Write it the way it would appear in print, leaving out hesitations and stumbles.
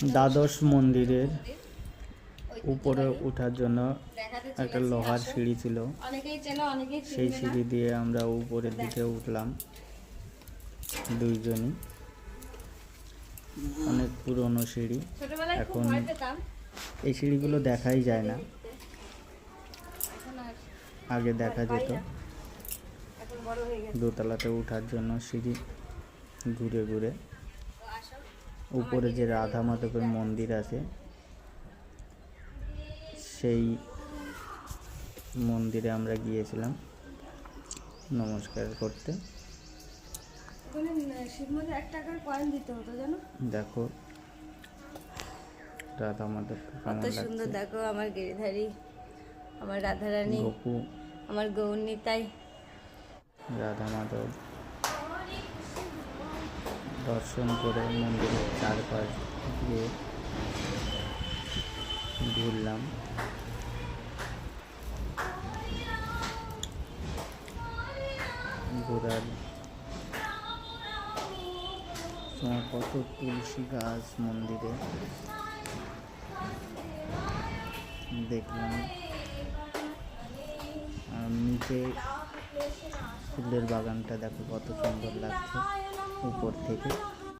দ্বাদশ মন্দিরের উপরে ওঠার জন্য একটা লোহার সিঁড়ি ছিল, সেই সিঁড়ি দিয়ে আমরা উপরের দিকে উঠলাম দুইজনই। অনেক পুরনো সিঁড়ি, এখন এই সিঁড়িগুলো দেখাই যায় না, আগে দেখা যেত। দোতলাতে ওঠার জন্য সিঁড়ি ঘুরে ঘুরে উপরে যে রাধা মাধবের মন্দির আছে সেই মন্দিরে আমরা গিয়েছিলাম নমস্কার করতে। দেখো রাধা মাধব কত সুন্দর, দেখো আমার গিরিধারী, আমার রাধারানী, গোপু, আমার গৌরনীতাই, রাধা মাধব দর্শন করে মন্দিরের চারপাশ দিয়ে ঘুরলাম। ঘোরার সময় কত তুলসী গাছ মন্দিরে দেখলাম, আর নিচে ফুলের বাগানটা দেখো কত সুন্দর লাগছে উপর থেকে।